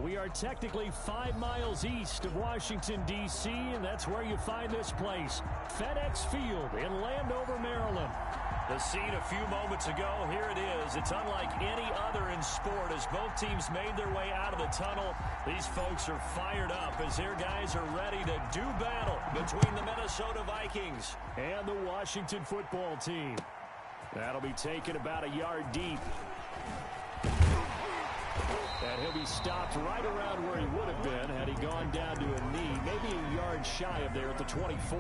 We are technically 5 miles east of Washington, D.C., and that's where you find this place, FedEx Field in Landover, Maryland. The scene a few moments ago, here it is. It's unlike any other in sport as both teams made their way out of the tunnel. These folks are fired up as their guys are ready to do battle between the Minnesota Vikings and the Washington football team. That'll be taken about a yard deep. And he'll be stopped right around where he would have been had he gone down to a knee, maybe a yard shy of there at the 24.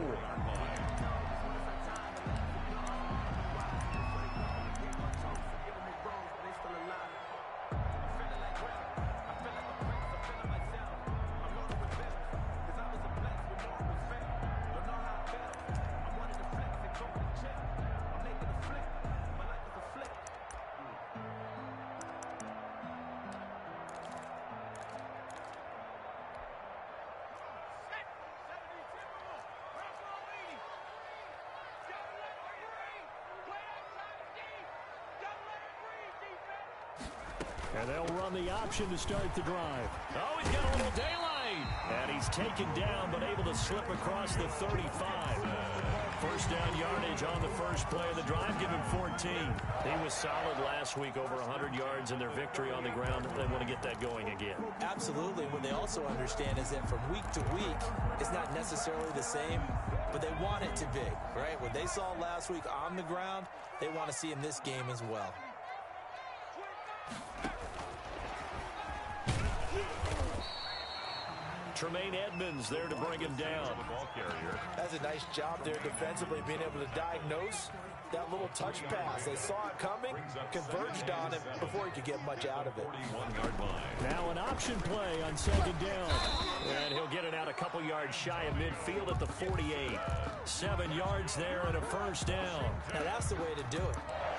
And they'll run the option to start the drive. Oh, he's got a little daylight. And he's taken down, but able to slip across the 35. First down yardage on the first play of the drive, give him 14. He was solid last week, over 100 yards in their victory on the ground. They want to get that going again. Absolutely. What they also understand is that from week to week, it's not necessarily the same, but they want it to be, right? What they saw last week on the ground, they want to see in this game as well. Tremaine Edmonds there to bring him down. That's a nice job there defensively, being able to diagnose that little touch pass. They saw it coming, converged on it before he could get much out of it. Now an option play on second down. And he'll get it out a couple yards shy of midfield at the 48. 7 yards there and a first down. Now that's the way to do it.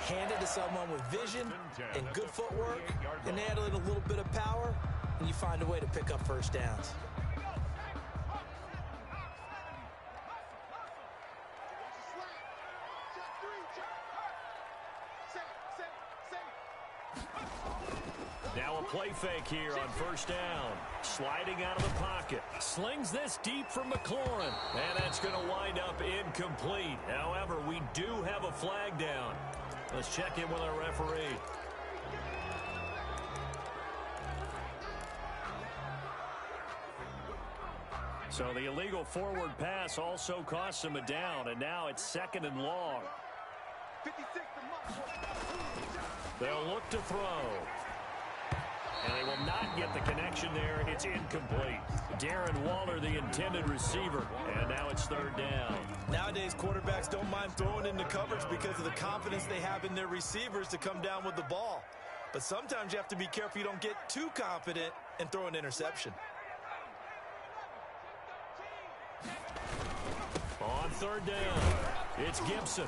Hand it to someone with vision and good footwork, and add in a little bit of power, and you find a way to pick up first downs. Now a play fake here on first down. Sliding out of the pocket. Slings this deep for McLaurin. And that's going to wind up incomplete. However, we do have a flag down. Let's check in with our referee. So the illegal forward pass also costs him a down. And now it's 2nd and long. They'll look to throw. And they will not get the connection there. It's incomplete. Darren Waller, the intended receiver. And now it's 3rd down. Nowadays, quarterbacks don't mind throwing into coverage because of the confidence they have in their receivers to come down with the ball. But sometimes you have to be careful you don't get too confident and throw an interception. On 3rd down, it's Gibson.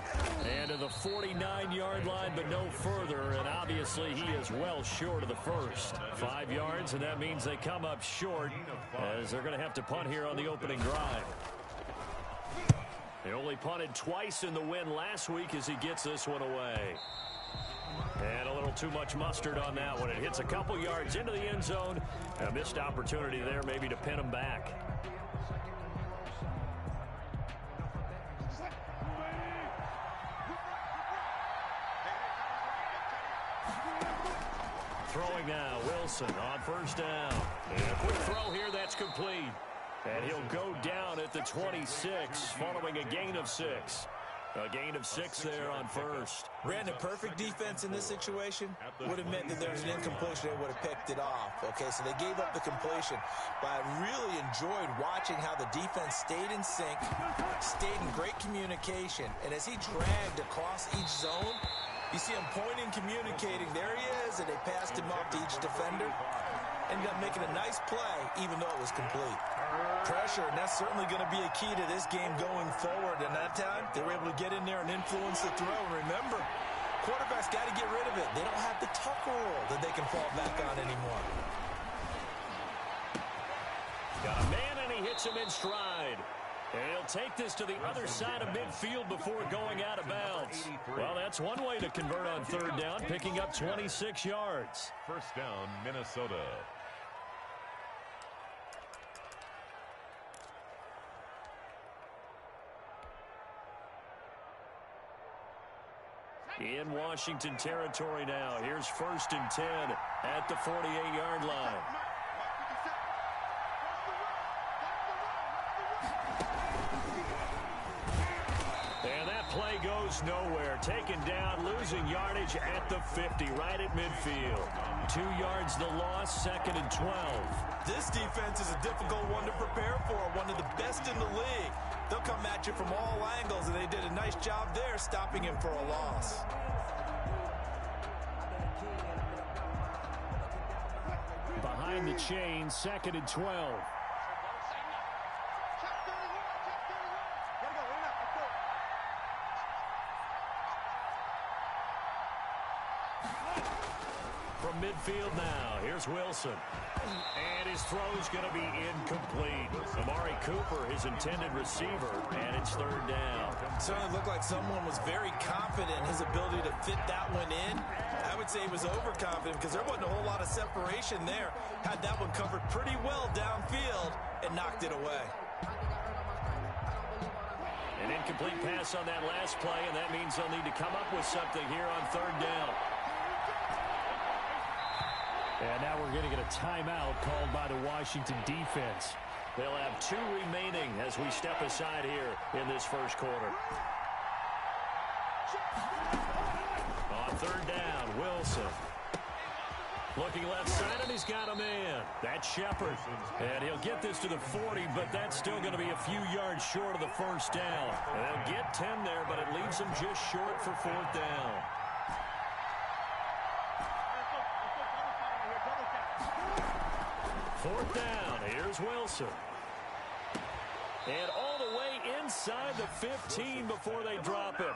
And to the 49-yard line, but no further. And obviously, he is well short of the first. 5 yards, and that means they come up short as they're going to have to punt here on the opening drive. They only punted twice in the win last week as he gets this one away. And a little too much mustard on that one. It hits a couple yards into the end zone. A missed opportunity there maybe to pin him back. Throwing now, Wilson on first down. And a quick throw here, that's complete. And he'll go down at the 26, following a gain of 6. A gain of 6 there on first. Ran a perfect defense in this situation. Would have meant that there was an incompletion. They would have picked it off. Okay, so they gave up the completion. But I really enjoyed watching how the defense stayed in sync, stayed in great communication. And as he dragged across each zone, you see him pointing, communicating. There he is, and they passed him off to each defender. Ended up making a nice play, even though it was complete. Pressure, and that's certainly going to be a key to this game going forward. And that time, they were able to get in there and influence the throw. And remember, quarterbacks got to get rid of it. They don't have the tuck rule that they can fall back on anymore. Got a man, and he hits him in stride. And he'll take this to the other side of midfield before going out of bounds. Well, that's one way to convert on 3rd down, picking up 26 yards. First down, Minnesota. In Washington territory now. Here's 1st and 10 at the 48-yard line. And that play goes nowhere. Taken down, losing yardage at the 50, right at midfield. 2 yards the loss, 2nd and 12. This defense is a difficult one to prepare for, one of the best in the league. They'll come at you from all angles, and they did a nice job there stopping him for a loss. Behind the chain, 2nd and 12. From midfield now, here's Wilson. And his throw's going to be incomplete. Amari Cooper, his intended receiver, and it's 3rd down. It certainly looked like someone was very confident in his ability to fit that one in. I would say he was overconfident because there wasn't a whole lot of separation there. Had that one covered pretty well downfield and knocked it away. An incomplete pass on that last play, and that means they'll need to come up with something here on 3rd down. And now we're going to get a timeout called by the Washington defense. They'll have 2 remaining as we step aside here in this first quarter. On 3rd down, Wilson. Looking left side, and he's got a man. That's Shepard. And he'll get this to the 40, but that's still going to be a few yards short of the 1st down. And they'll get 10 there, but it leaves them just short for 4th down. 4th down, here's Wilson. And all the way inside the 15 before they drop it.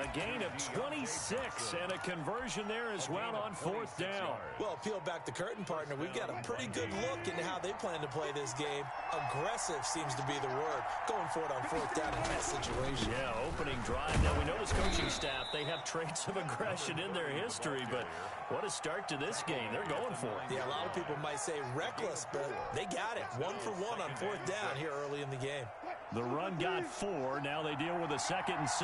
A gain of 26 and a conversion there as well on 4th down. Well, peel back the curtain, partner. We've got a pretty good look into how they plan to play this game. Aggressive seems to be the word. Going for it on 4th down in that situation. Yeah, opening drive. Now, we know this coaching staff, they have traits of aggression in their history, but what a start to this game. They're going for it. Yeah, a lot of people might say reckless, but they got it. 1 for 1 on 4th down here early in the game. The run got 4. Now they deal with a 2nd and 6.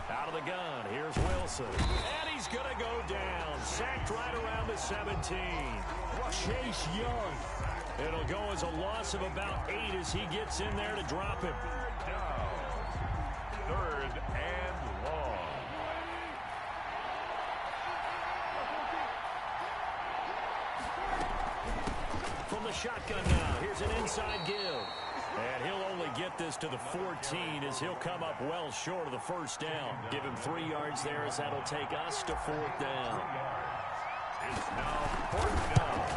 Out of the gun, here's Wilson. And he's going to go down. Sacked right around the 17. Chase Young. It'll go as a loss of about 8 as he gets in there to drop him. 3rd and long. From the shotgun now, here's an inside give. And he'll only get this to the 14 as he'll come up well short of the 1st down. Give him 3 yards there as that'll take us to 4th down. It's now 4th down.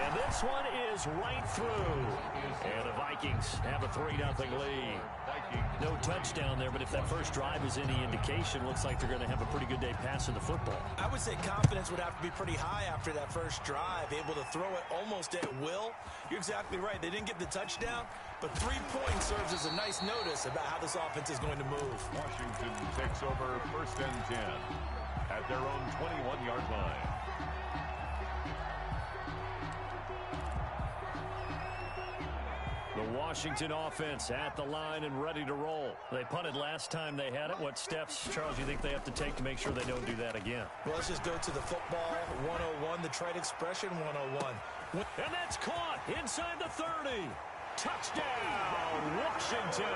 And this one is right through. And the Vikings have a 3-0 lead. No touchdown there, but if that first drive is any indication, looks like they're going to have a pretty good day passing the football. I would say confidence would have to be pretty high after that first drive, able to throw it almost at will. You're exactly right. They didn't get the touchdown, but 3 points serves as a nice notice about how this offense is going to move. Washington takes over 1st and 10 at their own 21-yard line. The Washington offense at the line and ready to roll. They punted last time they had it. What steps, Charles, do you think they have to take to make sure they don't do that again? Well, let's just go to the football 101, the trade expression 101. And that's caught inside the 30. Touchdown, Washington.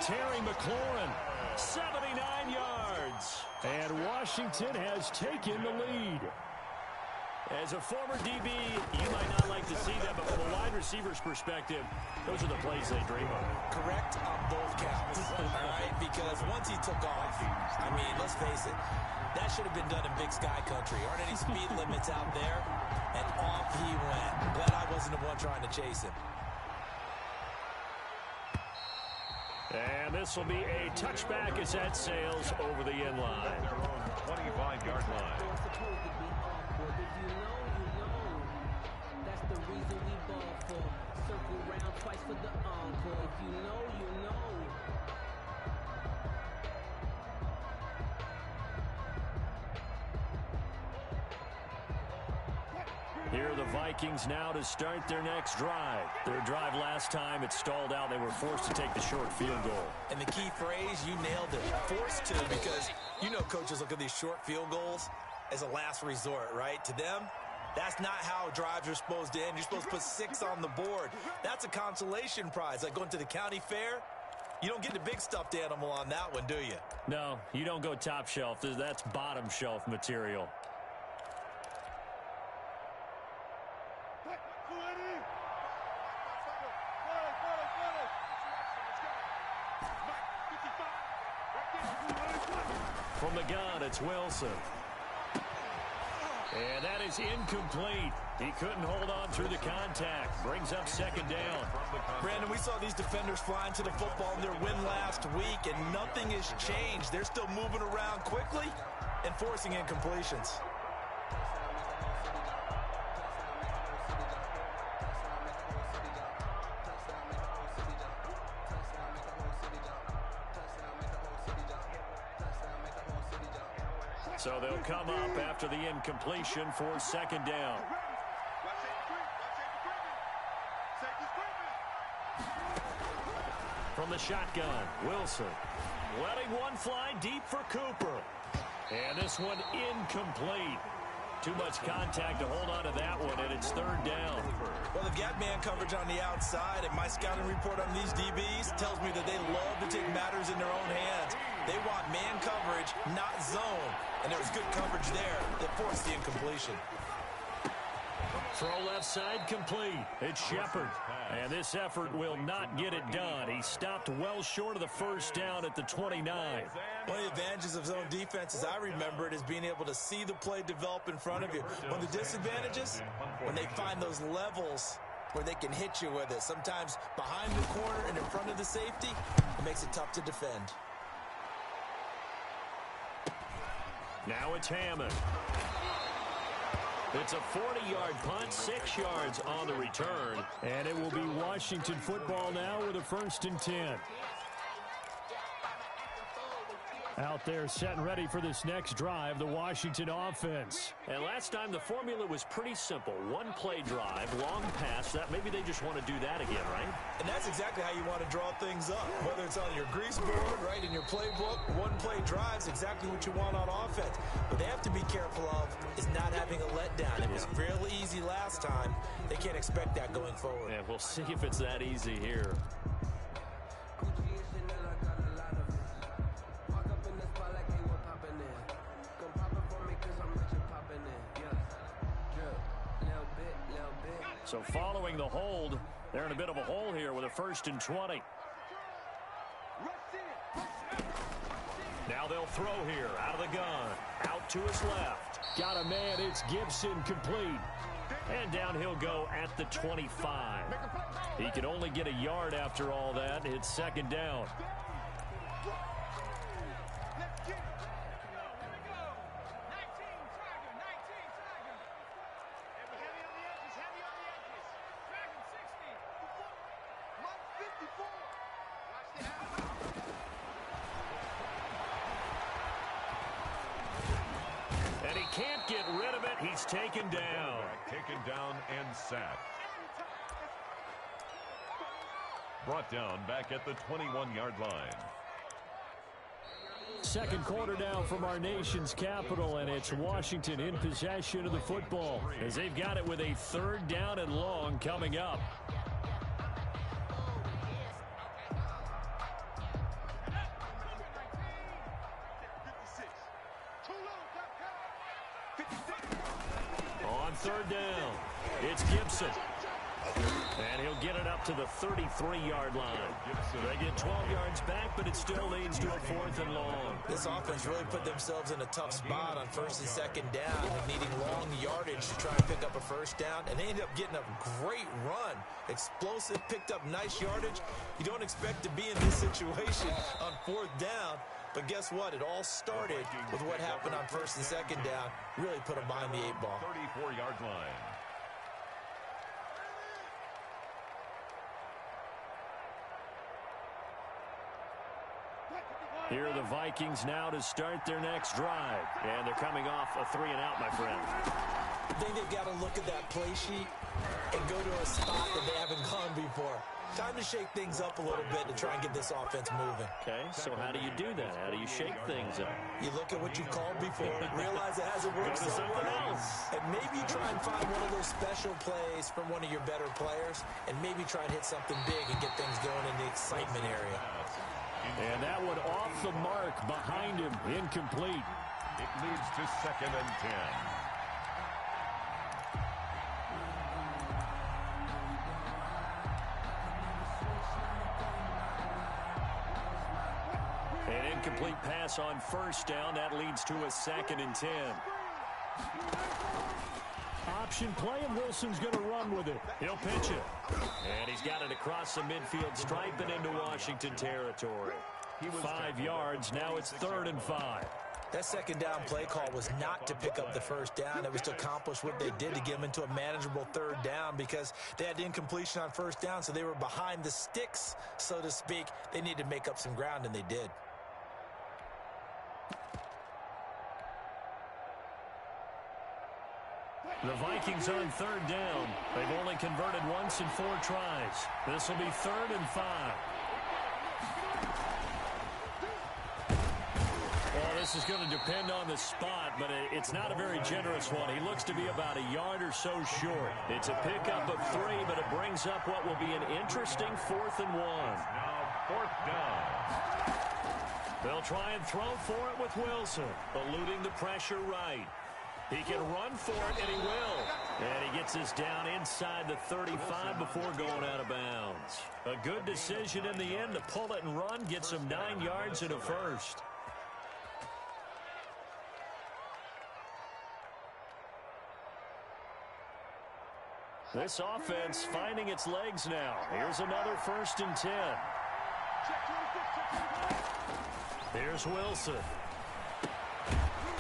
Terry McLaurin, 79 yards. And Washington has taken the lead. As a former DB, you might not like to see that, but from a wide receiver's perspective, those are the plays they dream of. Correct on both counts, all right? Because once he took off, I mean, let's face it, that should have been done in Big Sky Country. Aren't any speed limits out there? And off he went. Glad I wasn't the one trying to chase him. And this will be a touchback as that sails over the end line. Their own 25-yard line. Here are the Vikings now to start their next drive. Their drive last time, it stalled out. They were forced to take the short field goal. And the key phrase, you nailed it, forced to, because you know coaches look at these short field goals as a last resort, right? To them, that's not how drives are supposed to end. You're supposed to put 6 on the board. That's a consolation prize. Like going to the county fair, you don't get the big stuffed animal on that one, do you? No, you don't go top shelf. That's bottom shelf material. From the gun, it's Wilson. And that is incomplete. He couldn't hold on through the contact. Brings up second down. Brandon, we saw these defenders flying to the football in their win last week, and nothing has changed. They're still moving around quickly and forcing incompletions. So they'll come up after the incompletion for second down. From the shotgun, Wilson letting one fly deep for Cooper. And this one incomplete. Too much contact to hold on to that one, and it's third down. Well, they've got man coverage on the outside, and my scouting report on these DBs tells me that they love to take matters in their own hands. They want man coverage, not zone. And there was good coverage there that forced the incompletion. Throw left side complete. It's Shepard. And this effort will not get it done. He stopped well short of the first down at the 29. One of the advantages of zone defense, as I remember it, is being able to see the play develop in front of you. One of the disadvantages, when they find those levels where they can hit you with it. Sometimes behind the corner and in front of the safety, it makes it tough to defend. Now it's Hammond. It's a 40-yard punt, 6 yards on the return. And it will be Washington football now with a 1st and 10. Out there set and ready for this next drive, the Washington offense. And last time the formula was pretty simple. One play drive, long pass. That maybe they just want to do that again, right? And that's exactly how you want to draw things up. Whether it's on your grease board, right, in your playbook, one play drive's exactly what you want on offense. What they have to be careful of is not having a letdown. It was real easy last time. They can't expect that going forward. Yeah, we'll see if it's that easy here. So following the hold, they're in a bit of a hole here with a 1st and 20. Now they'll throw here out of the gun. Out to his left. Got a man. It's Gibson complete. And down he'll go at the 25. He can only get a yard after all that. It's second down. Can't get rid of it. He's taken down. Taken down and sacked. Brought down back at the 21-yard line. Second quarter now from our nation's capital, and it's Washington in possession of the football as they've got it with a 3rd down and long coming up. On 3rd down, it's Gibson. And he'll get it up to the 33-yard line. They get 12 yards back, but it still leads to a 4th and long. This offense really put themselves in a tough spot on 1st and 2nd down, needing long yardage to try and pick up a 1st down, and they ended up getting a great run. Explosive, picked up nice yardage. You don't expect to be in this situation on 4th down, but guess what? It all started with what happened on 1st and 2nd down. Really put them behind the 8 ball. 34-yard line. Here are the Vikings now to start their next drive. And they're coming off a 3-and-out, my friend. I think they've got to look at that play sheet and go to a spot that they haven't gone before. Time to shake things up a little bit to try and get this offense moving. Okay, so how do you do that? How do you shake things up? You look at what you called before, realize it hasn't worked so well, and maybe try and find one of those special plays from one of your better players, and maybe try and hit something big and get things going in the excitement area. And that one off the mark behind him, incomplete. It leads to 2nd and 10. An incomplete pass on first down. That leads to a 2nd and 10. Option play, and Wilson's going to run with it. He'll pitch it. And he's got it across the midfield stripe and into Washington territory. 5 yards. Now it's 3rd and 5. That second down play call was not to pick up the first down. It was to accomplish what they did to get them into a manageable 3rd down because they had incompletion on first down, so they were behind the sticks, so to speak. They needed to make up some ground, and they did. The Vikings on 3rd down. They've only converted once in 4 tries. This will be 3rd and 5. Well, this is going to depend on the spot, but it's not a very generous one. He looks to be about a yard or so short. It's a pickup of 3, but it brings up what will be an interesting 4th and 1. Now 4th down. They'll try and throw for it with Wilson, eluding the pressure right. He can run for it, and he will. And he gets us down inside the 35 before going out of bounds. A good decision in the end to pull it and run, gets him 9 yards and a first. This offense finding its legs now. Here's another 1st and 10. Here's Wilson.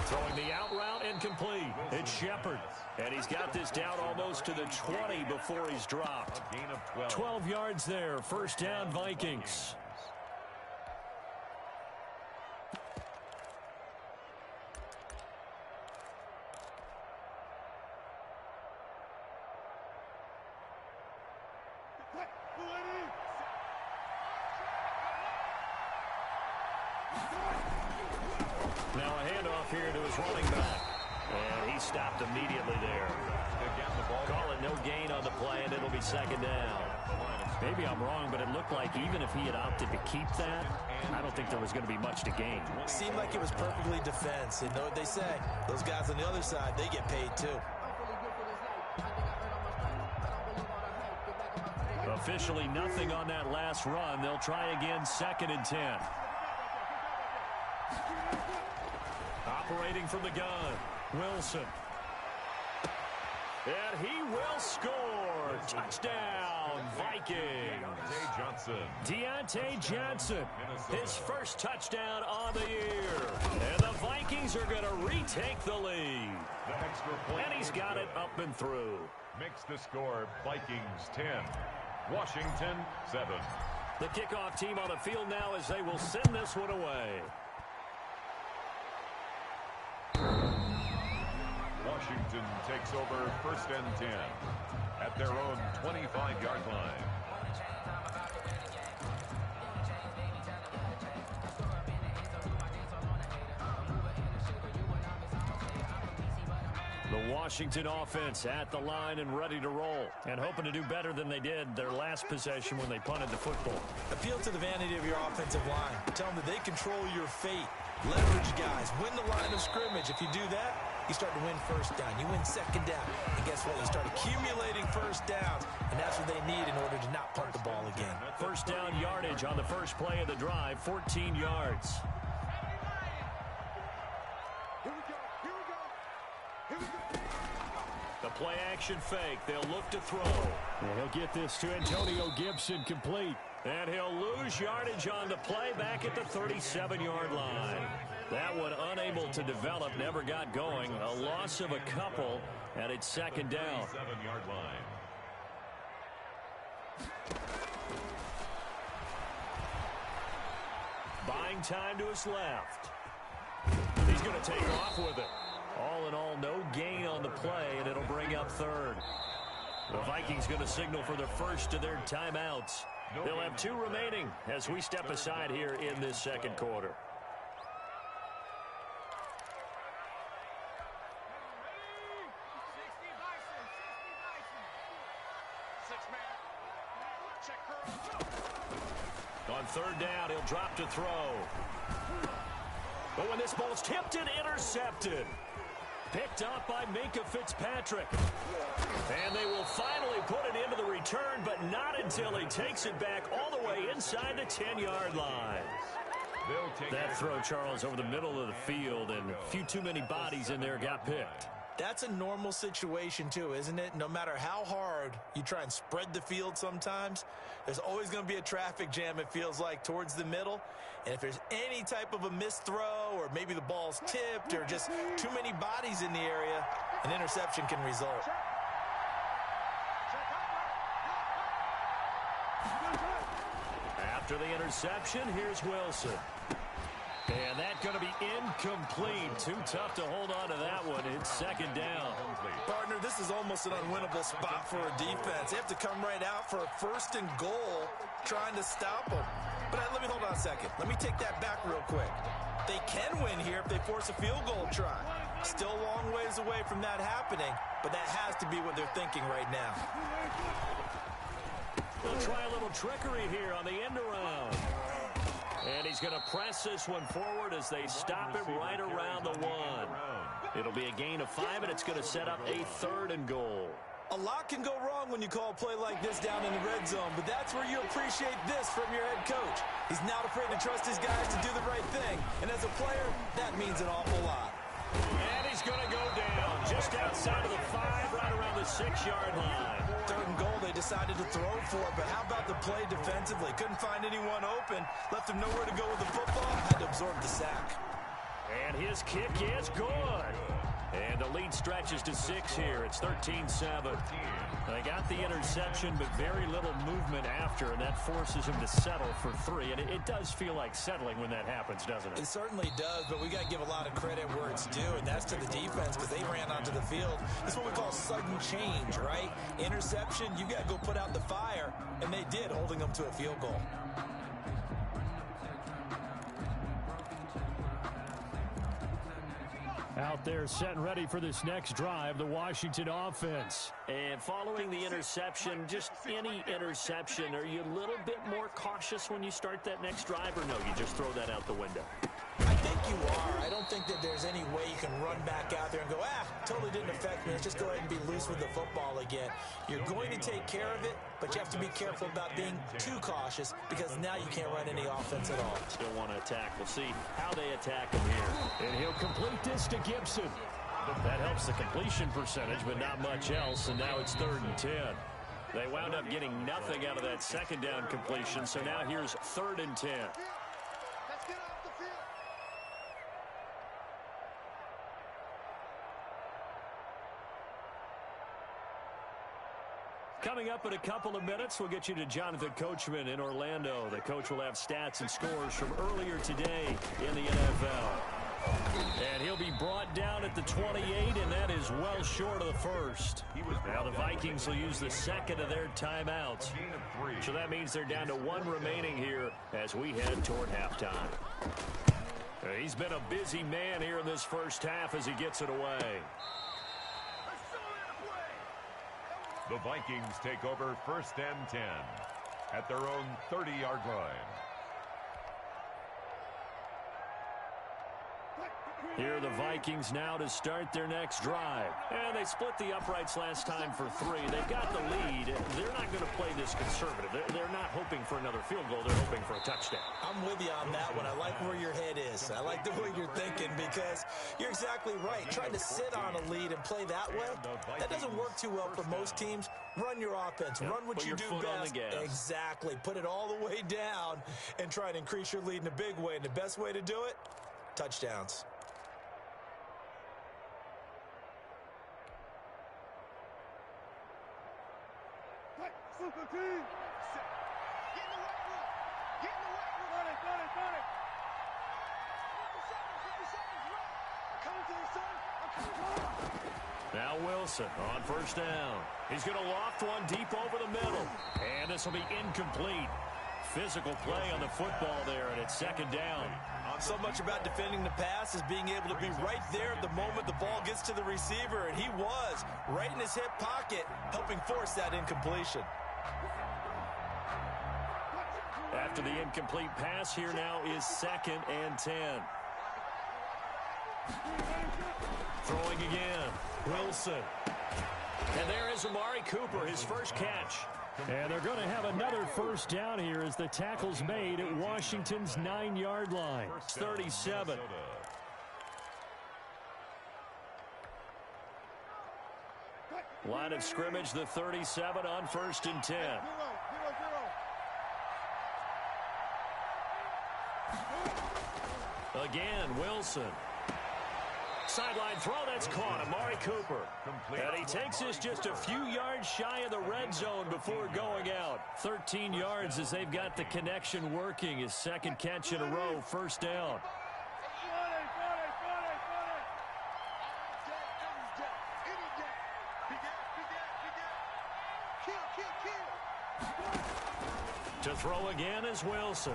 Throwing the out route incomplete. It's Shepard. And he's got this down almost to the 20 before he's dropped. A gain of 12 yards there. 1st down, Vikings. Now a handoff here to his running back. And he stopped immediately there. Call it no gain on the play, and it'll be 2nd down. Maybe I'm wrong, but it looked like even if he had opted to keep that, I don't think there was going to be much to gain. Seemed like it was perfectly defense. You know what they say? Those guys on the other side, they get paid too. Officially nothing on that last run. They'll try again, 2nd and 10. Operating from the gun, Wilson. And he will score. Touchdown, Vikings. Deontay Johnson, his first touchdown on the year. And the Vikings are going to retake the lead. And he's got it up and through. Makes the score Vikings 10, Washington 7. The kickoff team on the field now as they will send this one away. Washington takes over 1st and 10 at their own 25-yard line. The Washington offense at the line and ready to roll, and hoping to do better than they did their last possession when they punted the football. Appeal to the vanity of your offensive line. Tell them that they control your fate. Leverage guys. Win the line of scrimmage. If you do that, you start to win 1st down. You win 2nd down. And guess what? You start accumulating 1st downs, and that's what they need in order to not punt the ball again. 1st down yardage on the first play of the drive, 14 yards. The play action fake. They'll look to throw. And he'll get this to Antonio Gibson complete. And he'll lose yardage on the play back at the 37-yard line. That one unable to develop, never got going. A loss of a couple, and it's 2nd down. 7-yard line. Buying time to his left. He's going to take off with it. All in all, no gain on the play, and it'll bring up third. The Vikings going to signal for the first of their timeouts. They'll have 2 remaining as we step aside here in this second quarter. On third down, he'll drop to throw. But when this ball's tipped and intercepted. Picked up by Minkah Fitzpatrick. And they will finally put it into the return, but not until he takes it back all the way inside the 10-yard line. That throw, Charles, over the middle of the field, and a few too many bodies in there got picked. That's a normal situation, too, isn't it? No matter how hard you try and spread the field sometimes, there's always going to be a traffic jam, it feels like, towards the middle. And if there's any type of a missed throw or maybe the ball's tipped or just too many bodies in the area, an interception can result. After the interception, here's Wilson. And that's going to be incomplete. Too tough to hold on to that one. It's second down. Partner, this is almost an unwinnable spot for a defense. They have to come right out for a 1st and goal trying to stop them. But let me hold on a second. Let me take that back real quick. They can win here if they force a field goal try. Still a long ways away from that happening, but that has to be what they're thinking right now. They'll try a little trickery here on the end around. And he's going to press this one forward as they stop him right around the 1. It'll be a gain of 5, and it's going to set up a 3rd and goal. A lot can go wrong when you call a play like this down in the red zone, but that's where you appreciate this from your head coach. He's not afraid to trust his guys to do the right thing, and as a player, that means an awful lot. And he's going to go down just outside of the 5, right around the 6-yard line. 3rd and goal, they decided to throw for it, but how about the play defensively? Couldn't find anyone open, left him nowhere to go with the football, had to absorb the sack. And his kick is good. And the lead stretches to 6 here. It's 13-7. They got the interception, but very little movement after, and that forces him to settle for 3. And it does feel like settling when that happens, doesn't it? It certainly does, but we got to give a lot of credit where it's due, and that's to the defense because they ran onto the field. This is what we call sudden change, right? Interception, you got to go put out the fire, and they did, holding them to a field goal. Out there set and ready for this next drive, the Washington offense. And following the interception, just any interception, are you a little bit more cautious when you start that next drive, or no, you just throw that out the window? I think you are. I don't think that there's any way you can run back out there and go, totally didn't affect me. Let's just go ahead and be loose with the football again. You're going to take care of it, but you have to be careful about being too cautious because now you can't run any offense at all. Still want to attack. We'll see how they attack him here. And he'll complete this to Gibson. That helps the completion percentage, but not much else, and now it's 3rd and 10. They wound up getting nothing out of that 2nd down completion, so now here's 3rd and 10. Coming up in a couple of minutes, we'll get you to Jonathan Coachman in Orlando. The coach will have stats and scores from earlier today in the NFL. And he'll be brought down at the 28, and that is well short of the 1st. Now the Vikings will use the 2nd of their timeouts. So that means they're down to 1 remaining here as we head toward halftime. He's been a busy man here in this first half as he gets it away. The Vikings take over 1st and 10 at their own 30-yard line. Here are the Vikings now to start their next drive. And they split the uprights last time for 3. They've got the lead. They're not going to play this conservative. They're not hoping for another field goal. They're hoping for a touchdown. I'm with you on that one. I like where your head is. I like the way you're thinking because you're exactly right. Trying to sit on a lead and play that way, that doesn't work too well for most teams. Run your offense. Run what you do best. Exactly. Put it all the way down and try and increase your lead in a big way. And the best way to do it, touchdowns. Now Wilson on first down. He's going to loft one deep over the middle. And this will be incomplete. Physical play on the football there, and it's second down. So much about defending the pass is being able to be right there at the moment the ball gets to the receiver, and he was right in his hip pocket, helping force that incompletion. After the incomplete pass, here now is 2nd and 10. Throwing again. Wilson. And there is Amari Cooper, his first catch. And they're going to have another first down here as the tackle's made at Washington's 9-yard line. 37. Line of scrimmage, the 37 on 1st and 10. Again, Wilson. Sideline throw, that's caught. Amari Cooper. And he takes this just a few yards shy of the red zone before going out. 13 yards as they've got the connection working. His second catch in a row, first down. To throw again is Wilson.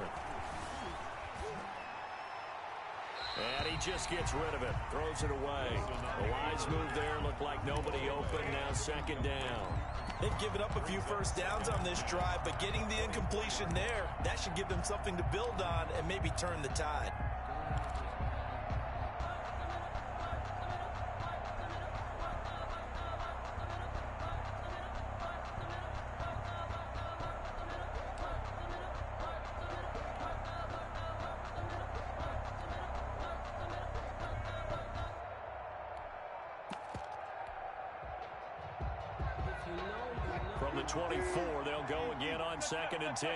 And he just gets rid of it. Throws it away. The wise move there. Looked like nobody open. Now second down. They've given up a few first downs on this drive, but getting the incompletion there, that should give them something to build on and maybe turn the tide. From the 24, they'll go again on 2nd and 10.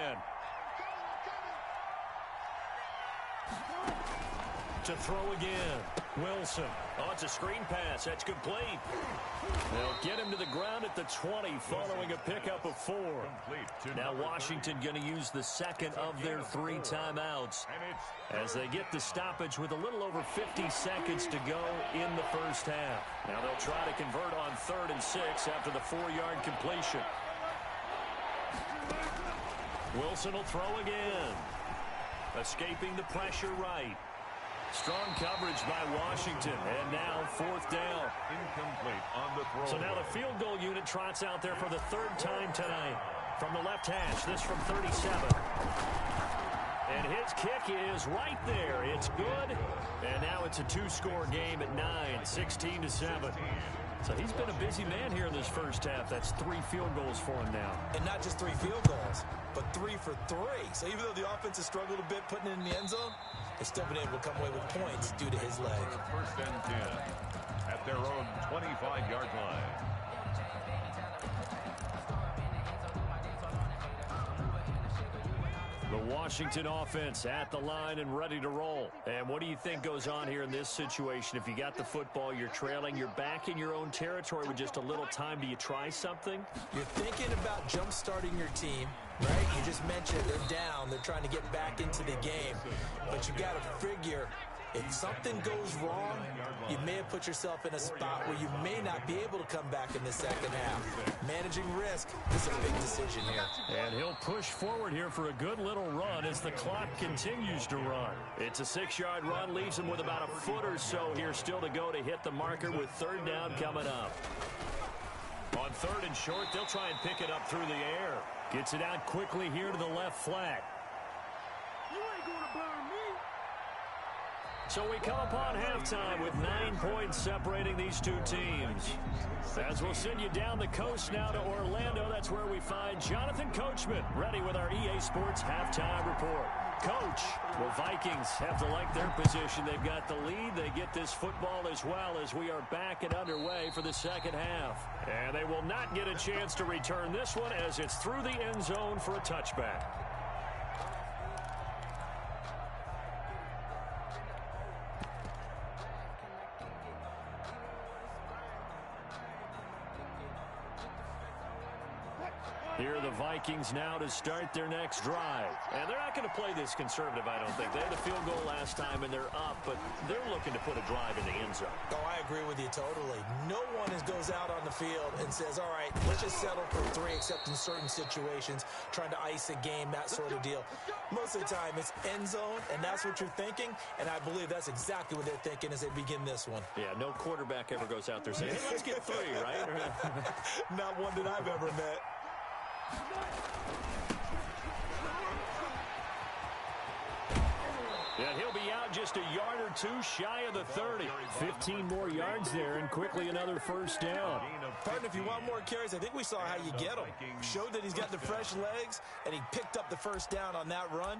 To throw again. Wilson. Oh, it's a screen pass. That's complete. They'll get him to the ground at the 20 following a pickup of 4. Now Washington going to use the second of their 3 timeouts as they get the stoppage with a little over 50 seconds to go in the first half. Now they'll try to convert on 3rd and 6 after the 4-yard completion. Wilson will throw again. Escaping the pressure right. Strong coverage by Washington, and now 4th down. Incomplete on the throw. So now the field goal unit trots out there for the 3rd time tonight. From the left hash, this from 37. And his kick is right there. It's good. And now it's a 2-score game at 9, 16-7. So he's been a busy man here in this first half. That's 3 field goals for him now. And not just 3 field goals, but 3 for 3. So even though the offense has struggled a bit putting it in the end zone, they've still been able to come away with points due to his leg. 1st and 10 at their own 25-yard line. The Washington offense at the line and ready to roll. And what do you think goes on here in this situation? If you got the football, you're trailing, you're back in your own territory with just a little time. Do you try something? You're thinking about jump-starting your team, right? You just mentioned they're down. They're trying to get back into the game. But you got to figure if something goes wrong, you may have put yourself in a spot where you may not be able to come back in the second half. Managing risk is a big decision here. And he'll push forward here for a good little run as the clock continues to run. It's a 6-yard run, leaves him with about a foot or so here still to go to hit the marker with 3rd down coming up. On 3rd and short, they'll try and pick it up through the air. Gets it out quickly here to the left flat. You ain't gonna burn me. So we come upon halftime with 9 points separating these two teams. As we'll send you down the coast now to Orlando, that's where we find Jonathan Coachman ready with our EA Sports halftime report. Coach, the Vikings have to like their position. They've got the lead. They get this football as well as we are back and underway for the second half. And they will not get a chance to return this one as it's through the end zone for a touchback. Here are the Vikings now to start their next drive. And they're not going to play this conservative, I don't think. They had a field goal last time, and they're up, but they're looking to put a drive in the end zone. Oh, I agree with you totally. No one goes out on the field and says, all right, let's just settle for 3, except in certain situations, trying to ice a game, that sort of deal. Most of the time, it's end zone, and that's what you're thinking, and I believe that's exactly what they're thinking as they begin this one. Yeah, no quarterback ever goes out there saying, hey, let's get 3, right? Not one that I've ever met. And he'll be out just a yard or 2 shy of the 30. 15 more yards there and quickly another first down. Partner, if you want more carries, I think we saw how you get them. Showed that he's got the fresh legs, and he picked up the first down on that run.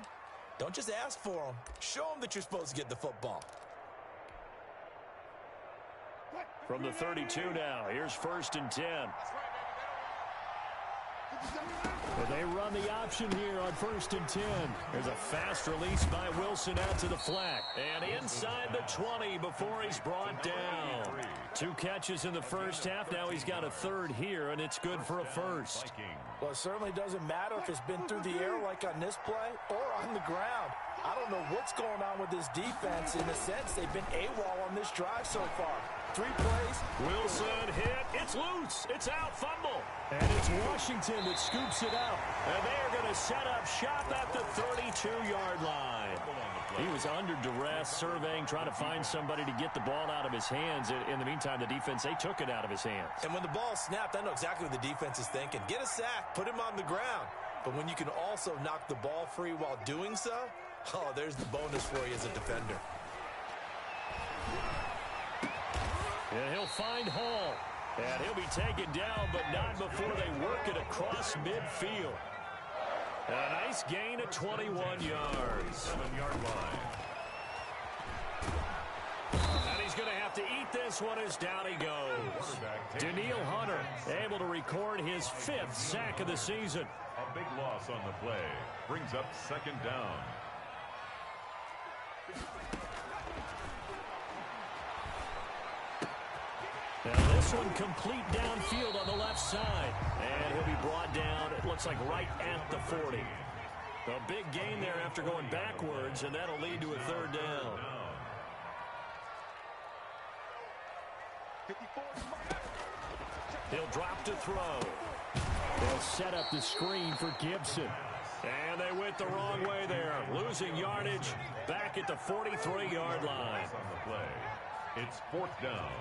Don't just ask for them. Show them that you're supposed to get the football. From the 32 now, here's 1st and 10. Well, they run the option here on 1st and 10. There's a fast release by Wilson out to the flat. And inside the 20 before he's brought down. 2 catches in the first half. Now he's got a 3rd here, and it's good for a first. Well, it certainly doesn't matter if it's been through the air like on this play or on the ground. I don't know what's going on with this defense. In a sense, they've been AWOL on this drive so far. 3 plays. Wilson hit. It's loose. It's out. Fumble. And it's Washington that scoops it out. And they are going to set up shop at the 32-yard line. He was under duress, surveying, trying to find somebody to get the ball out of his hands. In the meantime, the defense, they took it out of his hands. And when the ball snapped, I know exactly what the defense is thinking. Get a sack. Put him on the ground. But when you can also knock the ball free while doing so, oh, there's the bonus for you as a defender. And he'll find Hall. And he'll be taken down, but not before they work it across midfield. A nice gain of 21 yards. 7-yard line. And he's going to have to eat this one as down he goes. Daniil Hunter able to record his 5th sack of the season. A big loss on the play. Brings up 2nd down. Now this one complete downfield on the left side. And he'll be brought down, it looks like right at the 40. A big gain there after going backwards, and that'll lead to a 3rd down. He'll drop to throw. They'll set up the screen for Gibson. And they went the wrong way there. Losing yardage back at the 43-yard line. On the play. It's 4th down.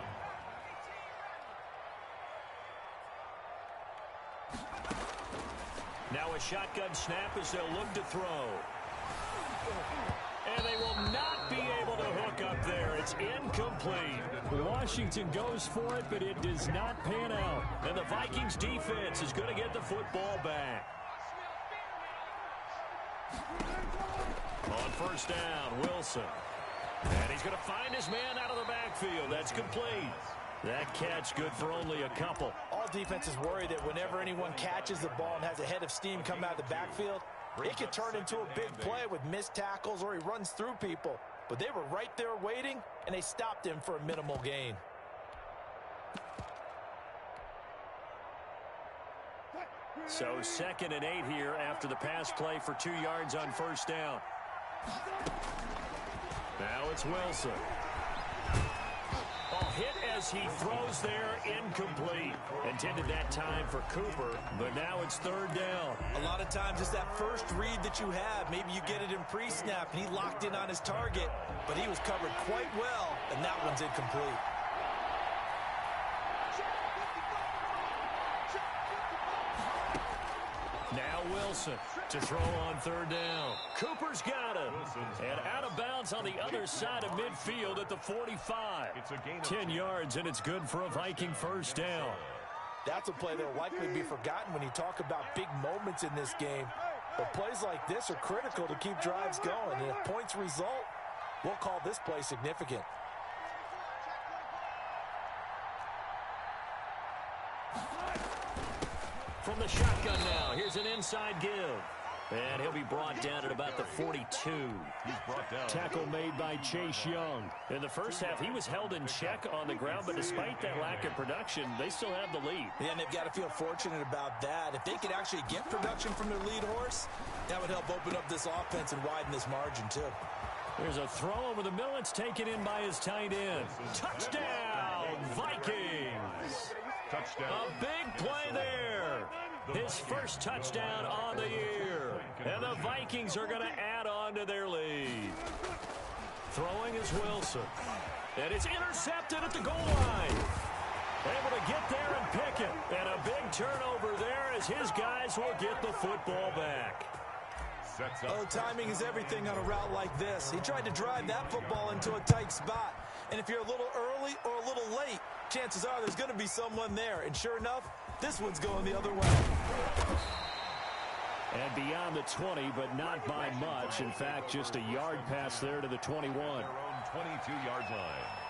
Now a shotgun snap as they'll look to throw. And they will not be able to hook up there. It's incomplete. Washington goes for it, but it does not pan out. And the Vikings defense is going to get the football back. On 1st down, Wilson. And he's going to find his man out of the backfield. That's complete. That catch good for only a couple. All defenses worry that whenever anyone catches the ball and has a head of steam coming out of the backfield, it could turn into a big play with missed tackles or he runs through people. But they were right there waiting, and they stopped him for a minimal gain. So 2nd and 8 here after the pass play for 2 yards on 1st down. Now it's Wilson. Hit as he throws there, incomplete. Intended that time for Cooper, but now it's 3rd down. A lot of times it's that first read that you have. Maybe you get it in pre-snap, and he locked in on his target, but he was covered quite well, and that one's incomplete. Now Wilson to throw on 3rd down. Cooper's got him. And out of bounds on the other side of midfield at the 45. 10 yards, and it's good for a Viking 1st down. That's a play that will likely be forgotten when you talk about big moments in this game. But plays like this are critical to keep drives going. And if points result, we'll call this play significant. From the shotgun now, here's an inside give. And he'll be brought down at about the 42. He's brought down. Tackle made by Chase Young. In the first half, he was held in check on the ground, but despite that lack of production, they still have the lead. Yeah, and they've got to feel fortunate about that. If they could actually get production from their lead horse, that would help open up this offense and widen this margin, too. There's a throw over the middle. It's taken in by his tight end. Touchdown, Vikings! Touchdown. A big play there. His first touchdown on the year. And the Vikings are going to add on to their lead. Throwing is Wilson. And it's intercepted at the goal line. Able to get there and pick it. And a big turnover there as his guys will get the football back. Oh, timing is everything on a route like this. He tried to drive that football into a tight spot. And if you're a little early or a little late, chances are there's going to be someone there. And sure enough, this one's going the other way. And beyond the 20, but not by much. In fact, just a yard pass there to the 21. Their own 22-yard line.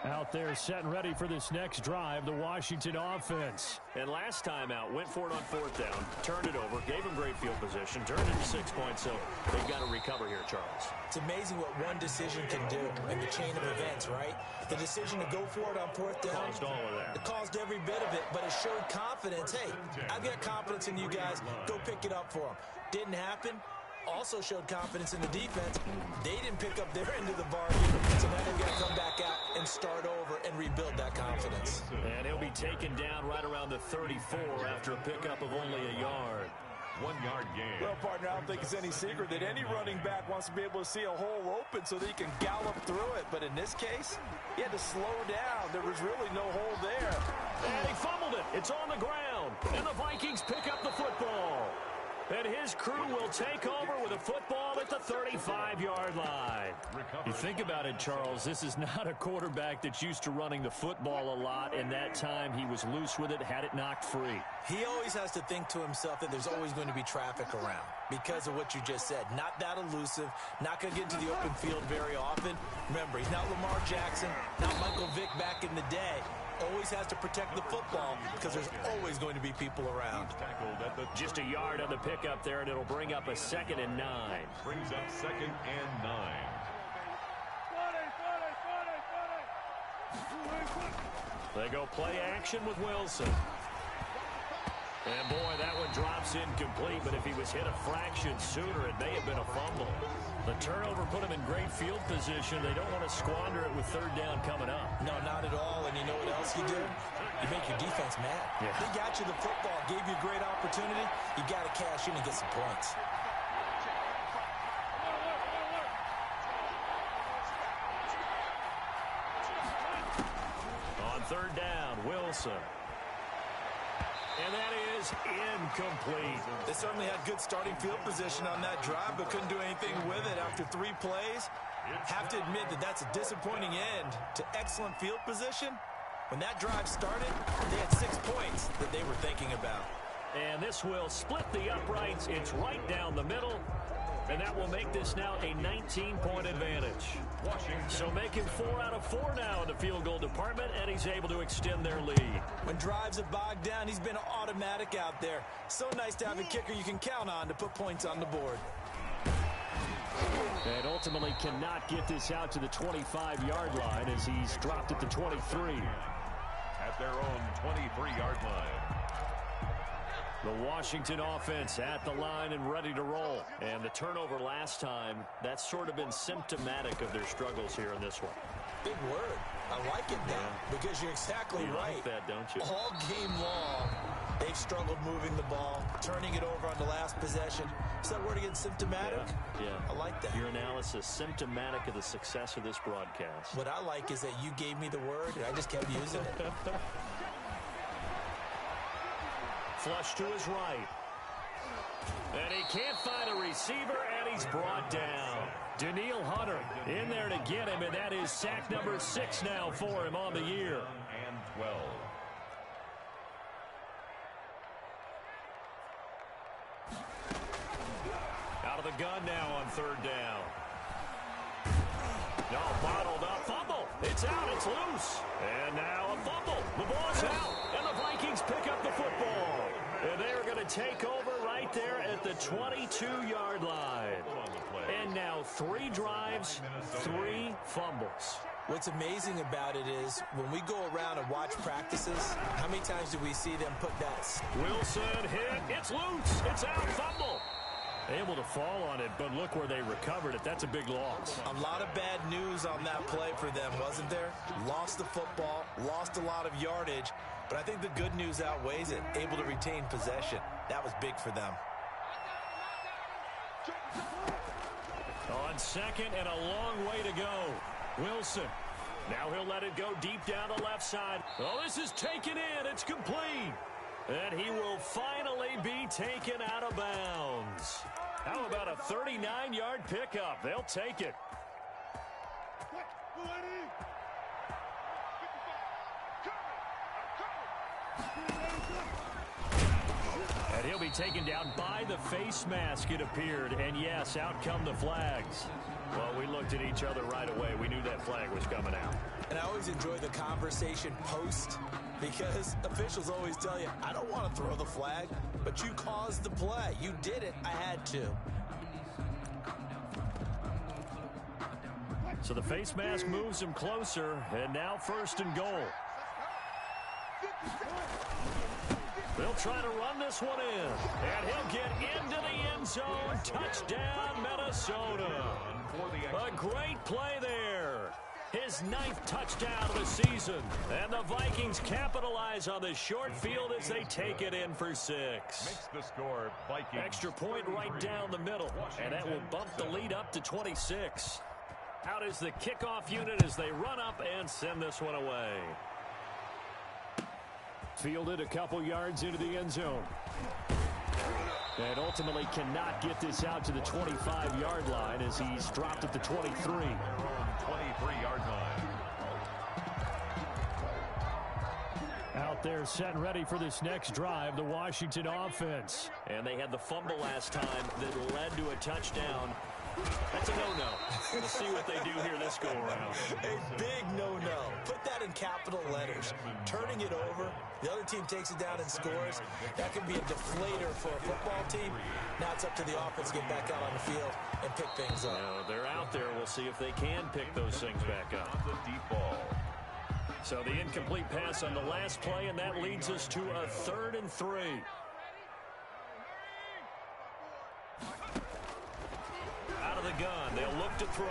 Out there set and ready for this next drive, the Washington offense. And last time out, went for it on fourth down, turned it over, gave them great field position, turned it to 6 points, so they've got to recover here, Charles. It's amazing what one decision can do in the chain of events, right? The decision to go for it on fourth down. Caused all of that. It caused every bit of it, but it showed confidence. Hey, I've got confidence in you guys. Go pick it up for them. Didn't happen. Also showed confidence in the defense. They didn't pick up their end of the bargain, so now they've got to come back out and start over and rebuild that confidence. And he'll be taken down right around the 34 after a pickup of only a yard. 1 yard gain. Well, partner, I don't think it's any secret that any running back wants to be able to see a hole open so that he can gallop through it. But in this case, he had to slow down. There was really no hole there. And he fumbled it. It's on the ground. And the Vikings pick up the football. And his crew will take over with a football at the 35-yard line. You think about it, Charles, this is not a quarterback that's used to running the football a lot, and that time he was loose with it, had it knocked free. He always has to think to himself that there's always going to be traffic around because of what you just said. Not that elusive, not going to get into the open field very often. Remember, he's not Lamar Jackson, not Michael Vick back in the day. Always has to protect the football because there's always going to be people around. Just a yard on the pickup there, and it'll bring up a 2nd and 9. Brings up 2nd and 9. They go play action with Wilson. And boy, that one drops incomplete, but if he was hit a fraction sooner, it may have been a fumble. The turnover put him in great field position. They don't want to squander it with 3rd down coming up. No, not at all. And you know what else you do? You make your defense mad. Yeah. They got you the football, gave you a great opportunity. You got to cash in and get some points. On 3rd down, Wilson. And that is incomplete. They certainly had good starting field position on that drive, but couldn't do anything with it after 3 plays. Have to admit that that's a disappointing end to excellent field position. When that drive started, they had 6 points that they were thinking about. And this will split the uprights. It's right down the middle. And that will make this now a 19-point advantage. So making 4 out of 4 now in the field goal department, and he's able to extend their lead. When drives have bogged down, he's been automatic out there. So nice to have a kicker you can count on to put points on the board. And ultimately cannot get this out to the 25-yard line as he's dropped at the 23. At their own 23-yard line. The Washington offense at the line and ready to roll. And the turnover last time, that's sort of been symptomatic of their struggles here in this one. Big word. I like it now because you're exactly right. Like that, don't you? All game long, they've struggled moving the ball, turning it over on the last possession. Is that word again, symptomatic? Yeah. I like that. Your analysis, symptomatic of the success of this broadcast. What I like is that you gave me the word, and I just kept using it. Flush to his right. And he can't find a receiver, and he's brought down. Daniil Hunter in there to get him, and that is sack number 6 now for him on the year. And 12. Out of the gun now on 3rd down. No, bottled up fumble. It's out. It's loose. And now a fumble. The ball's out. And the Vikings pick up the football. And they're going to take over right there at the 22-yard line. And now 3 drives, 3 fumbles. What's amazing about it is when we go around and watch practices, how many times do we see them put that? Wilson hit. It's loose. It's out. Fumble. Able to fall on it, but look where they recovered it. That's a big loss. A lot of bad news on that play for them, wasn't there? Lost the football, lost a lot of yardage, but I think the good news outweighs it. Able to retain possession. That was big for them. On second and a long way to go. Wilson. Now he'll let it go deep down the left side. Oh, this is taken in. It's complete. And he will finally be taken out of bounds. How about a 39-yard pickup? They'll take it. And he'll be taken down by the face mask, it appeared. And yes, out come the flags. Well, we looked at each other right away. We knew that flag was coming out. And I always enjoy the conversation post because officials always tell you, I don't want to throw the flag, but you caused the play. You did it. I had to. So the face mask moves him closer, and now 1st and goal. They'll try to run this one in, and he'll get into the end zone. Touchdown, Minnesota. A great play there. His 9th touchdown of the season. And the Vikings capitalize on the short field as they take it in for 6. Makes the score Vikings. Extra point right down the middle, and that will bump the lead up to 26. Out is the kickoff unit as they run up and send this one away. Fielded a couple yards into the end zone. And ultimately cannot get this out to the 25-yard line as he's dropped at the 23. 23-yard line. Out there set and ready for this next drive, the Washington offense. And they had the fumble last time that led to a touchdown. That's a no-no. We'll see what they do here this go-around. A big no-no. Put that in capital letters. Turning it over, the other team takes it down and scores. That can be a deflator for a football team. Now it's up to the offense to get back out on the field and pick things up. They're out there. We'll see if they can pick those things back up. The deep ball. So the incomplete pass on the last play, and that leads us to a 3rd and 3. Out of the gun, they'll look to throw.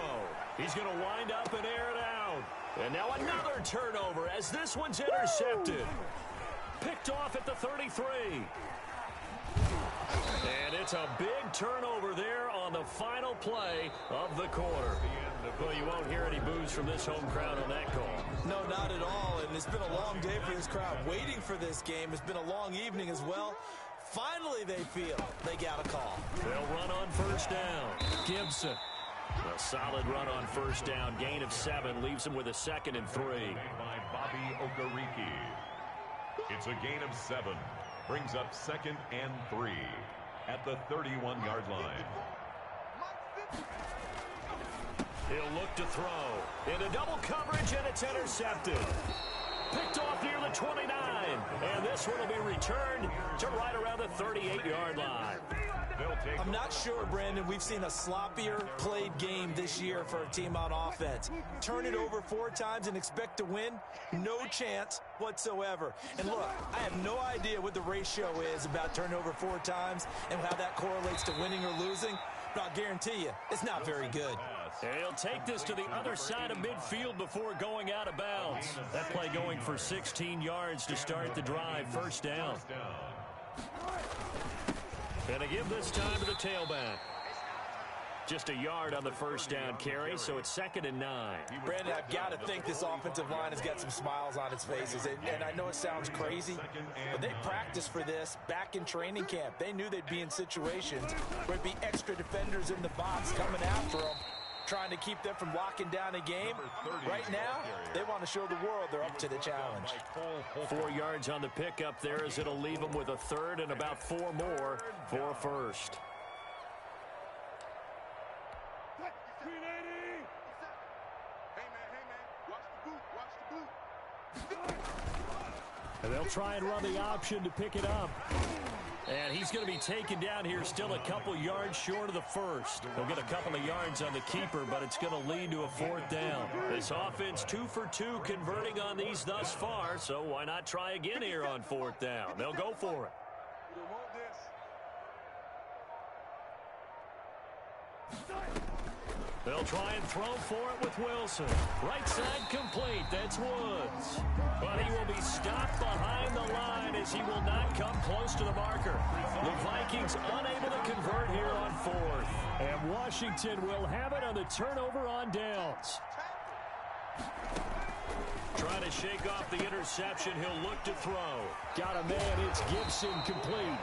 He's going to wind up and air it out. And now another turnover as this one's intercepted. Picked off at the 33. And it's a big turnover there on the final play of the quarter. Well, you won't hear any boos from this home crowd on that call. No, not at all. And it's been a long day for this crowd waiting for this game. It's been a long evening as well. Finally, they feel they got a call. They'll run on 1st down. Gibson. A solid run on 1st down. Gain of 7 leaves him with a 2nd and 3. By Bobby Okereke. It's a gain of 7. Brings up 2nd and 3 at the 31-yard line. He'll look to throw. Into double coverage, and it's intercepted. Picked off near the 29. And this one will be returned to right around the 38-yard line. I'm not sure, Brandon, we've seen a sloppier played game this year for a team on offense. Turn it over 4 times and expect to win? No chance whatsoever. And look, I have no idea what the ratio is about turnover 4 times and how that correlates to winning or losing, but I'll guarantee you, it's not very good. And he'll take this to the other side of midfield before going out of bounds. That play going for 16 yards to start the drive. 1st down. And to give this time to the tailback. Just a yard on the 1st down carry, so it's 2nd and 9. Brandon, I've got to think this offensive line has got some smiles on its faces. And I know it sounds crazy, but they practiced for this back in training camp. They knew they'd be in situations where it'd be extra defenders in the box coming after them, trying to keep them from locking down a game. Right now, they want to show the world they're up to the challenge. 4 yards on the pickup there as it'll leave them with a 3rd and about 4 more for a 1st. They'll try and run the option to pick it up. And he's going to be taken down here still a couple yards short of the first. He'll get a couple of yards on the keeper, but it's going to lead to a 4th down. This offense 2 for 2 converting on these thus far, so why not try again here on 4th down? They'll go for it. They'll try and throw for it with Wilson. Right side complete. That's Woods. But he will be stopped behind the line as he will not come close to the marker. The Vikings unable to convert here on 4th. And Washington will have it on the turnover on downs. Trying to shake off the interception. He'll look to throw. Got a man. It's Gibson complete.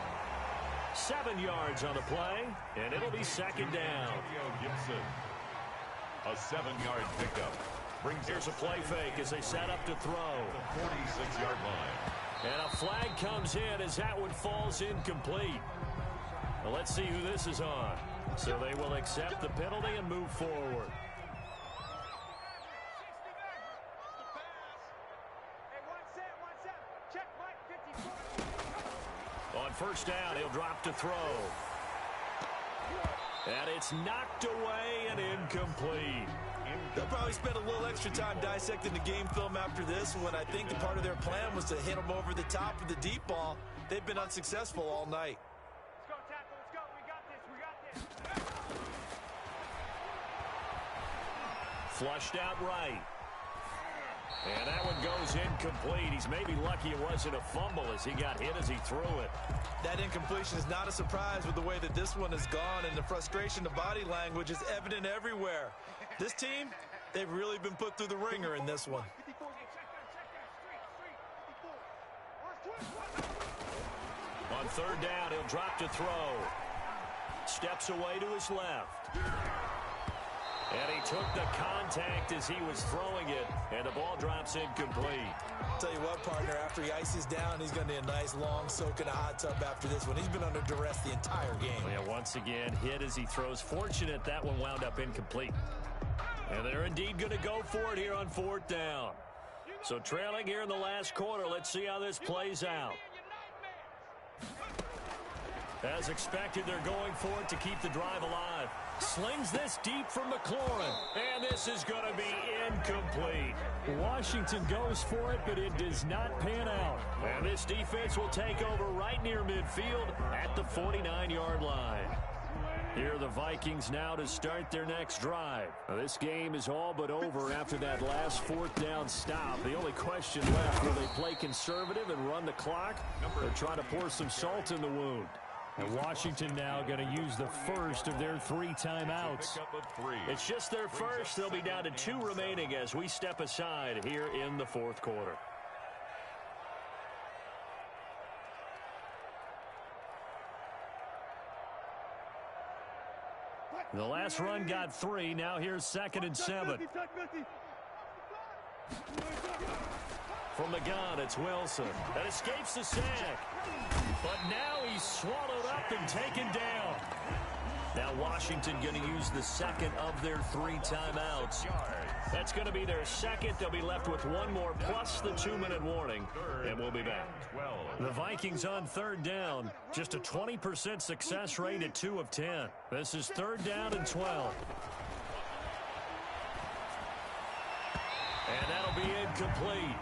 7 yards on the play, and it'll be 2nd down. Gibson. A 7-yard pickup. Here's a play fake as they set up to throw. The 46-yard line. And a flag comes in as that one falls incomplete. Well, let's see who this is on. So they will accept the penalty and move forward. On 1st down, he'll drop to throw. And it's knocked away and incomplete. They'll probably spend a little extra time dissecting the game film after this one. I think the part of their plan was to hit them over the top of the deep ball. They've been unsuccessful all night. Let's go, tackle. Let's go. We got this. We got this. Flushed out right. And that one goes incomplete. He's maybe lucky it wasn't a fumble as he got hit as he threw it. That incompletion is not a surprise with the way that this one has gone, and the frustration of body language is evident everywhere. This team, they've really been put through the ringer in this one. On 3rd down, he'll drop to throw. Steps away to his left. And he took the contact as he was throwing it, and the ball drops incomplete. Tell you what, partner, after he ices down, he's going to need a nice long soak in a hot tub after this one. He's been under duress the entire game. Yeah, once again, hit as he throws. Fortunate that one wound up incomplete. And they're indeed going to go for it here on 4th down. So trailing here in the last quarter, let's see how this plays out. As expected, they're going for it to keep the drive alive. Slings this deep from McLaurin. And this is going to be incomplete. Washington goes for it, but it does not pan out. And this defense will take over right near midfield at the 49-yard line. Here are the Vikings now to start their next drive. Now, this game is all but over after that last 4th down stop. The only question left, will they play conservative and run the clock or try to pour some salt in the wound? And Washington now going to use the first of their 3 timeouts. It's just their first. They'll be down to 2 remaining as we step aside here in the 4th quarter. The last run got 3. Now here's 2nd and 7. From the gun, it's Wilson. That escapes the sack. But now he's swallowed up and taken down. Now Washington going to use the 2nd of their 3 timeouts. That's going to be their 2nd. They'll be left with 1 more plus the 2-minute warning. And we'll be back. The Vikings on 3rd down. Just a 20% success rate at 2 of 10. This is 3rd down and 12. And that'll be incomplete.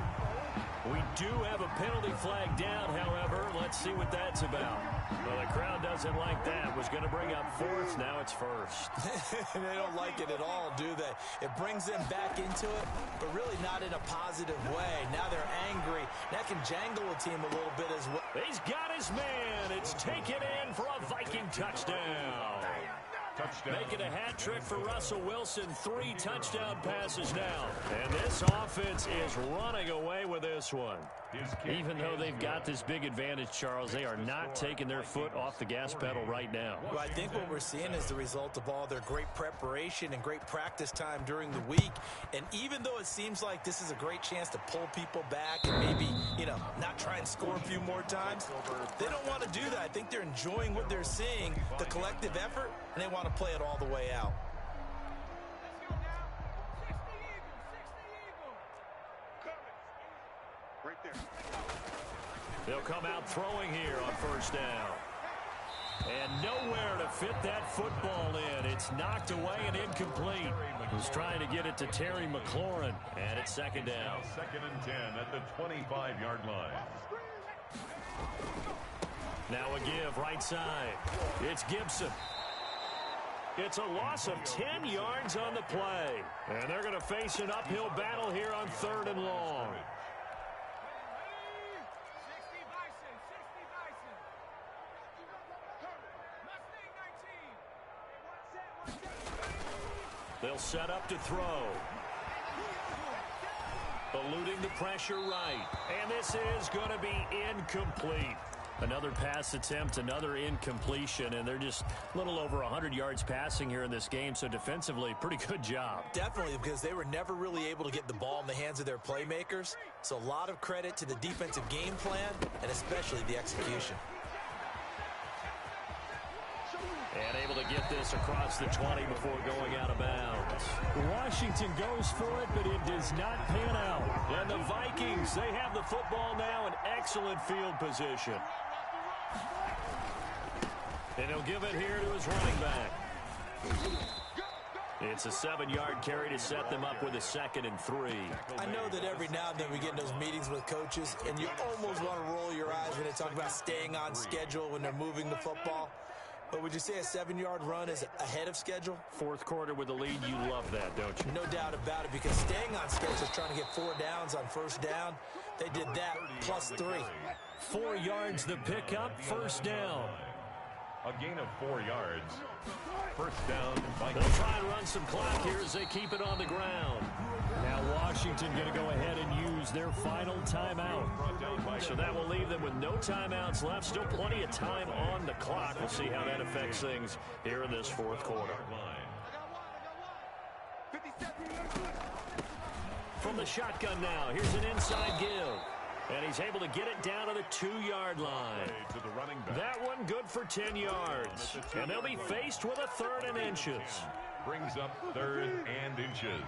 We do have a penalty flag down, however. Let's see what that's about. Well, the crowd doesn't like that. Was going to bring up 4th. Now it's 1st. They don't like it at all, do they? It brings them back into it, but really not in a positive way. Now they're angry. That can jangle a team a little bit as well. He's got his man. It's taken in for a Viking touchdown. Making a hat trick for Russell Wilson. 3 touchdown passes now. And this offense is running away with this one. Even though they've got this big advantage, Charles, they are not taking their foot off the gas pedal right now. Well, I think what we're seeing is the result of all their great preparation and great practice time during the week. And even though it seems like this is a great chance to pull people back and maybe, not try and score a few more times, they don't want to do that. I think they're enjoying what they're seeing, the collective effort, and they want to play it all the way out. They'll come out throwing here on first down. And nowhere to fit that football in. It's knocked away and incomplete. He's trying to get it to Terry McLaurin. And it's second down. Second and 10 at the 25-yard line. Now a give right side. It's Gibson. It's a loss of 10 yards on the play. And they're going to face an uphill battle here on third and long. They'll set up to throw. Eluding the pressure right. And this is going to be incomplete. Another pass attempt, another incompletion, and they're just a little over 100 yards passing here in this game, so defensively, pretty good job. Definitely, because they were never really able to get the ball in the hands of their playmakers, so a lot of credit to the defensive game plan, and especially the execution. And able to get this across the 20 before going out of bounds. Washington goes for it, but it does not pan out. And the Vikings, they have the football now in excellent field position. And he'll give it here to his running back. It's a 7-yard carry to set them up with a 2nd and 3. I know that every now and then we get in those meetings with coaches, and you almost want to roll your eyes when they talk about staying on schedule when they're moving the football. But would you say a 7-yard run is ahead of schedule? Fourth quarter with the lead, you love that, don't you? No doubt about it, because staying on schedule is trying to get 4 downs on first down. They did that plus 3. 4 yards the pickup, first down. A gain of 4 yards. First down. They'll try and run some clock here as they keep it on the ground. Now Washington going to go ahead and use their final timeout. So that will leave them with no timeouts left. Still plenty of time on the clock. We'll see how that affects things here in this fourth quarter. From the shotgun now, here's an inside give. And he's able to get it down to the 2-yard line. That one good for 10 yards. And they'll be faced with a 3rd and inches. Brings up 3rd and inches.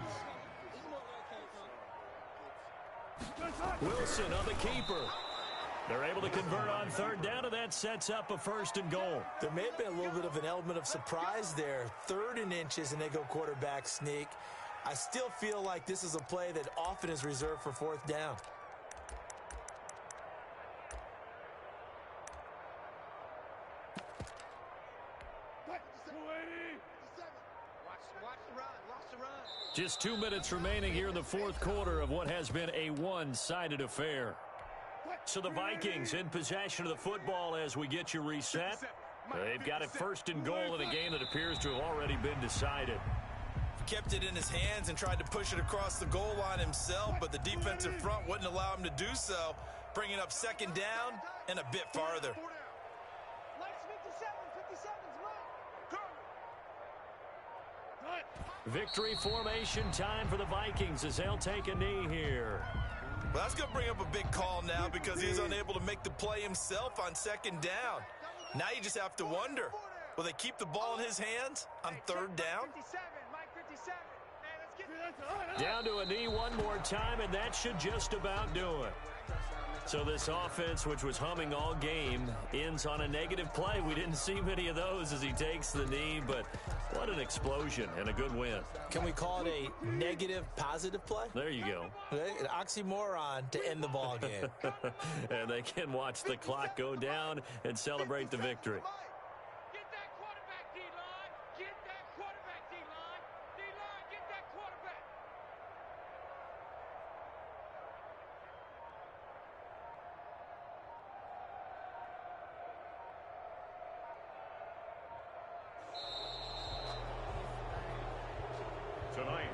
Wilson on the keeper. They're able to convert on 3rd down, and that sets up a 1st and goal. There may have been a little bit of an element of surprise there. 3rd and inches, and they go quarterback sneak. I still feel like this is a play that often is reserved for 4th down. Just 2 minutes remaining here in the fourth quarter of what has been a one-sided affair. So the Vikings in possession of the football as we get you reset. They've got it 1st and goal in a game that appears to have already been decided. Kept it in his hands and tried to push it across the goal line himself, but the defensive front wouldn't allow him to do so, bringing up 2nd down and a bit farther. Victory formation time for the Vikings as they'll take a knee here. Well, that's going to bring up a big call now because he's unable to make the play himself on 2nd down. Now you just have to wonder, will they keep the ball in his hands on 3rd down? Down to a knee one more time, and that should just about do it. So this offense, which was humming all game, ends on a negative play. We didn't see many of those as he takes the knee, but what an explosion and a good win. Can we call it a negative positive play? There you go. An oxymoron to end the ball game. And they can watch the clock go down and celebrate the victory. Get that quarterback, D-line. Get that quarterback, D-line. D-line, get that quarterback.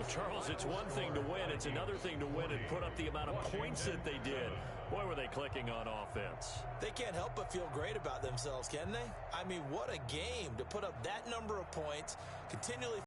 Charles, it's one thing to win. It's another thing to win and put up the amount of points that they did. Boy, were they clicking on offense. They can't help but feel great about themselves, can they? I mean, what a game to put up that number of points, continually